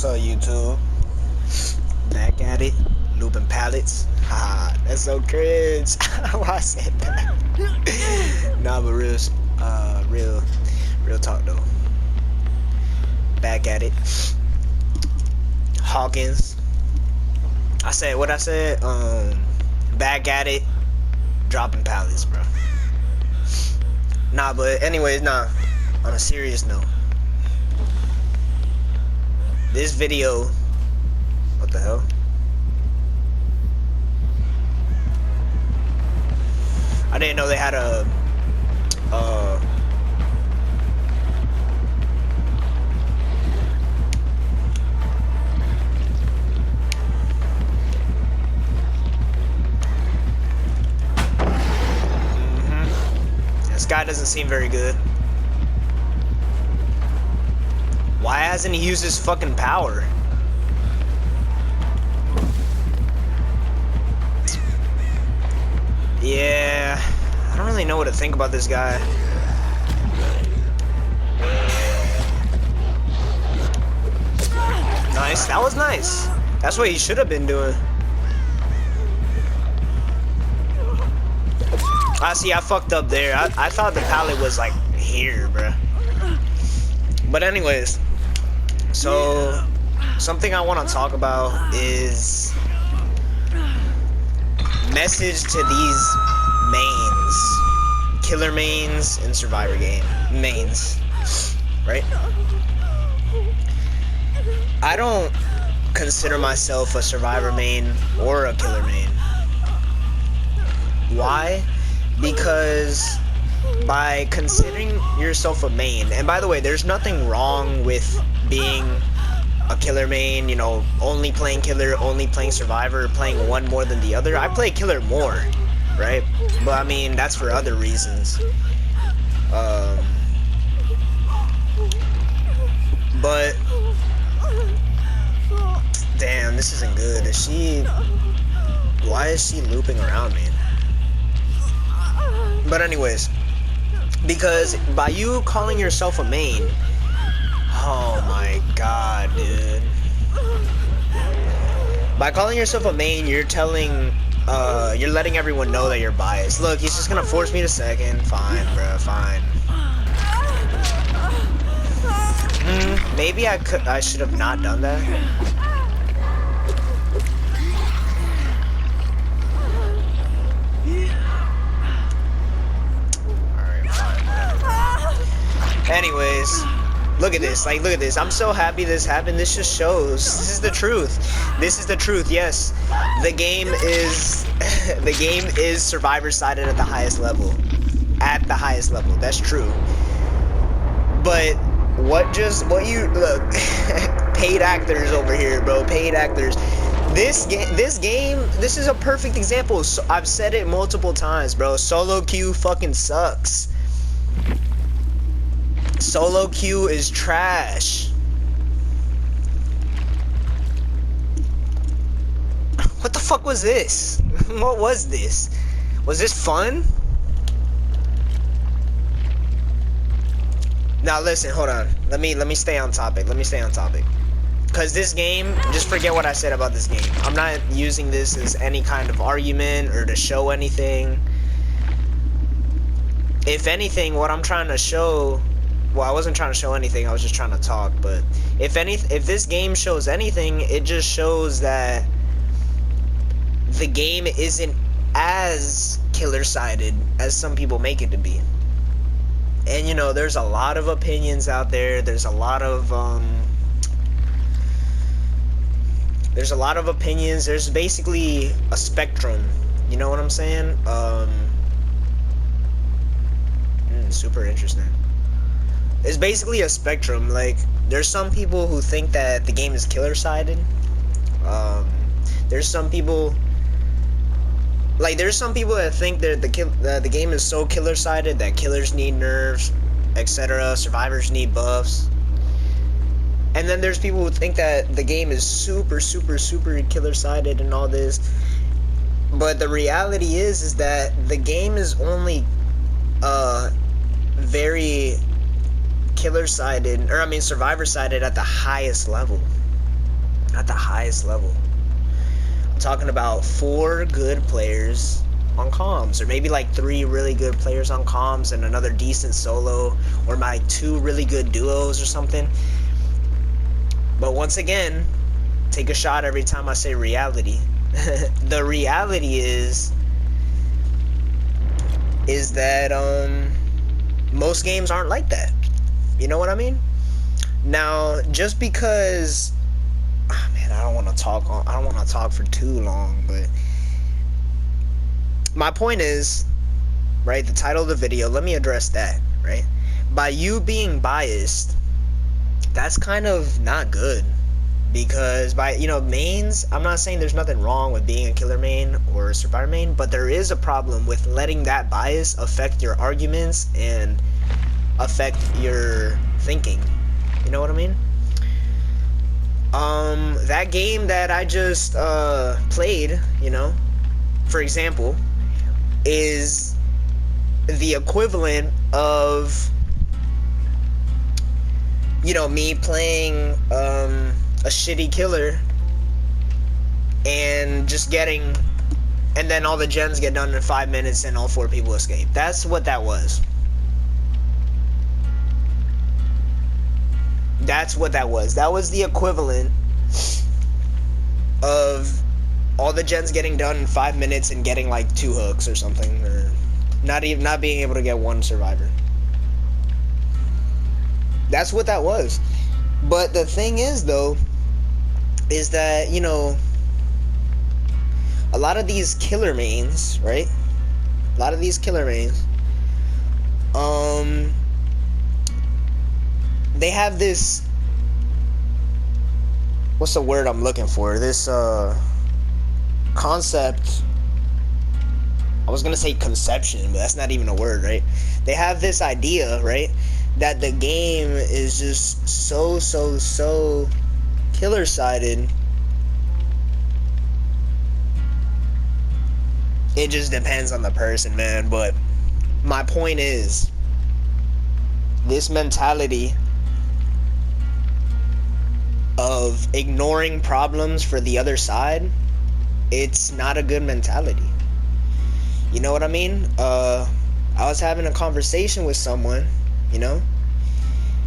What's up, YouTube? Back at it, looping pallets. Haha, that's so cringe. Why I said that? Nah, but real talk though. Back at it. Hawkins. I said what I said. Back at it, dropping pallets, bro. Nah, but anyways, nah. On a serious note, this video. What the hell? I didn't know they had a This guy doesn't seem very good. Why hasn't he used his fucking power? Yeah, I don't really know what to think about this guy. Nice, that was nice. That's what he should have been doing. I see, I fucked up there. I thought the pallet was like here, bruh. But anyways, so something I want to talk about is message to these mains, killer mains in Survivor game mains, right? I don't consider myself a Survivor main or a killer main. Why? Because by considering yourself a main, and by the way, there's nothing wrong with being a killer main, you know, only playing killer, only playing Survivor, playing one more than the other. I play killer more, right? But I mean, that's for other reasons. But damn, this isn't good. Why is she looping around me? But anyways, because by you calling yourself a main, oh my god, dude. By calling yourself a main, you're you're letting everyone know that you're biased. Look, he's just gonna force me to second. Fine, bro, fine. Maybe I should have not done that. Anyways, look at this. Like, look at this. I'm so happy this happened. This just shows. This is the truth. This is the truth. Yes, the game is Survivor sided at the highest level. At the highest level. That's true. But what you look? Paid actors over here, bro. Paid actors. This game. This is a perfect example. So, I've said it multiple times, bro. Solo queue fucking sucks. Solo queue is trash. What the fuck was this? What was this? Was this fun? Now listen, hold on. Let me stay on topic. Cause this game, just forget what I said about this game. I'm not using this as any kind of argument or to show anything. If anything, what I'm trying to show. Well, I wasn't trying to show anything, I was just trying to talk, but if this game shows anything, it just shows that the game isn't as killer-sided as some people make it to be. And you know, there's a lot of opinions out there, there's a lot of opinions, there's basically a spectrum, you know what I'm saying? Super interesting. It's basically a spectrum. Like, there's some people who think that the game is killer-sided. There's some people that think that the game is so killer-sided that killers need nerfs, etc. Survivors need buffs. And then there's people who think that the game is super killer-sided and all this. But the reality is that the game is only very killer-sided, or I mean survivor-sided at the highest level. At the highest level. I'm talking about 4 good players on comms, or maybe like 3 really good players on comms and another decent solo, or my 2 really good duos or something. But once again, take a shot every time I say reality. The reality is that most games aren't like that. You know what I mean? Now, just because, man, I don't want to talk for too long, but my point is, right, the title of the video, let me address that, right? By you being biased, that's kind of not good. Because by, mains, I'm not saying there's nothing wrong with being a killer main or a survivor main, but there is a problem with letting that bias affect your arguments and affect your thinking. You know what I mean? That game that I just played, for example, is the equivalent of, me playing a shitty killer and just getting, and then all the gens get done in 5 minutes and all 4 people escape. That's what that was. That's what that was. That was the equivalent of all the gens getting done in 5 minutes and getting like 2 hooks or something, or not being able to get 1 survivor. That's what that was. But the thing is, though, is that, a lot of these killer mains, right? A lot of these killer mains, they have this, what's the word I'm looking for? This, concept. I was gonna say conception, but that's not even a word, right? They have this idea, right, that the game is just so killer-sided. It just depends on the person, man. But my point is, this mentality of ignoring problems for the other side, it's not a good mentality. You know what I mean? I was having a conversation with someone,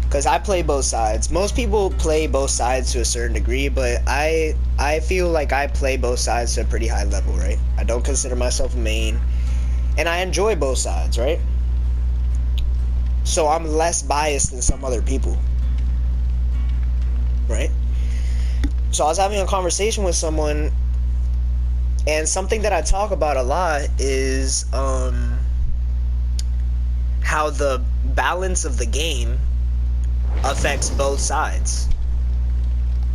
because I play both sides. Most people play both sides to a certain degree, but I feel like I play both sides to a pretty high level, right? I don't consider myself a main, and I enjoy both sides, right? So I'm less biased than some other people, right? So I was having a conversation with someone, and something that I talk about a lot is how the balance of the game affects both sides.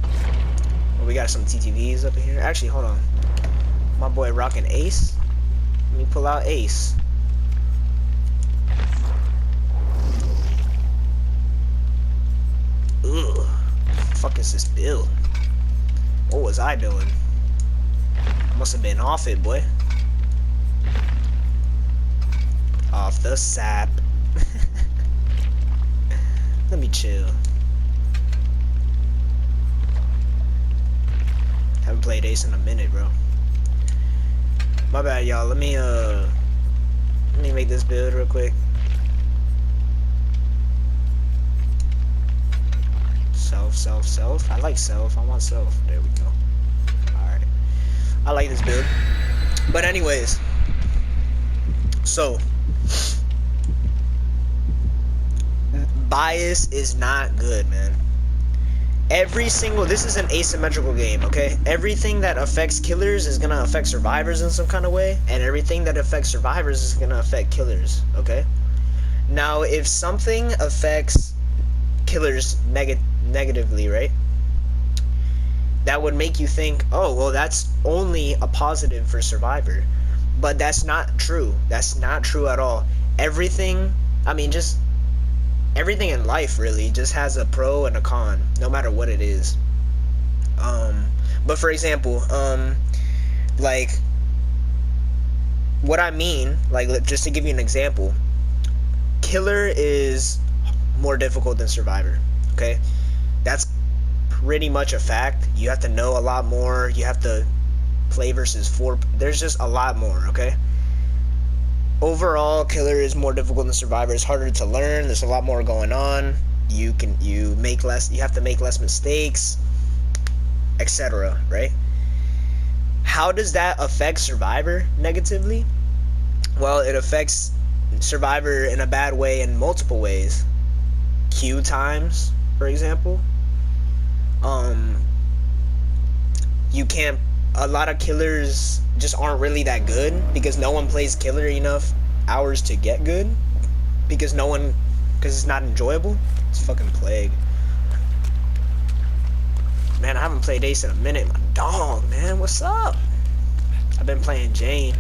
Well, we got some TTVs up in here. Actually, hold on. My boy rocking Ace. Let me pull out Ace. Ugh. What the fuck is this build? What was I doing? I must have been off it, boy. Off the sap. Let me chill. Haven't played Ace in a minute, bro. My bad, y'all. Let me make this build real quick. Self. I like self. I want self. There we go. Alright. I like this build. But anyways. So. Bias is not good, man. This is an asymmetrical game, okay? Everything that affects killers is gonna affect survivors in some kind of way, and everything that affects survivors is gonna affect killers, okay? Now, if something affects killers negatively, right? That would make you think, oh, well, that's only a positive for survivor. But that's not true. That's not true at all. Everything in life really just has a pro and a con, no matter what it is. But for example, like, what I mean, like, just to give you an example, killer is more difficult than survivor, okay? That's pretty much a fact. You have to know a lot more. You have to play versus 4. There's just a lot more, okay? Overall, Killer is more difficult than Survivor. It's harder to learn. There's a lot more going on. You have to make less mistakes, etc., right? How does that affect Survivor negatively? Well, it affects Survivor in a bad way in multiple ways. Queue times, for example. A lot of killers just aren't really that good because no one plays killer enough hours to get good because it's not enjoyable. It's fucking plague. Man, I haven't played Ace in a minute. My dog, man, what's up? I've been playing Jane.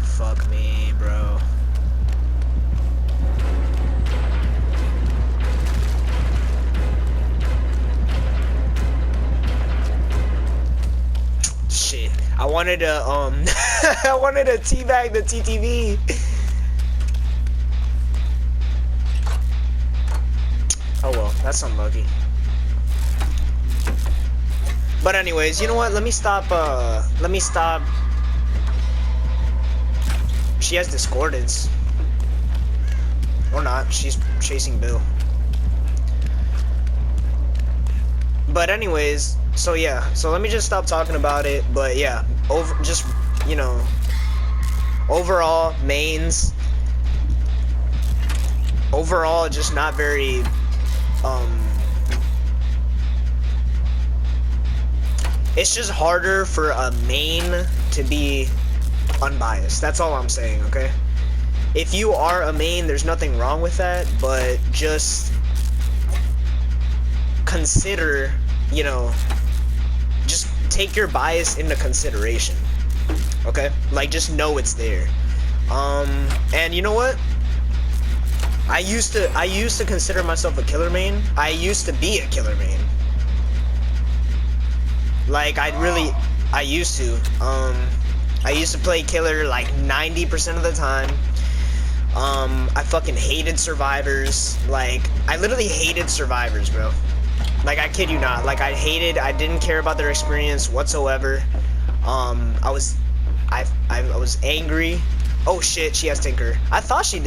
Fuck me, bro. Shit. I wanted to I wanted to teabag the TTV. Oh well, that's unlucky. But anyways, you know what? Let me stop. She has discordance. Or not. She's chasing Bill. But anyways, so yeah. So let me just stop talking about it. But yeah, overall mains. Overall, just not very. It's just harder for a main to be unbiased. That's all I'm saying, okay? If you are a main, there's nothing wrong with that, but just consider, just take your bias into consideration, okay? Like, just know it's there. And you know what? I used to consider myself a killer main. I used to be a killer main. Like, I used to. I used to play killer like 90% of the time. I fucking hated survivors. Like, I literally hated survivors, bro. Like, I kid you not. Like, I didn't care about their experience whatsoever. I was angry. Oh shit, she has Tinker. I thought she did.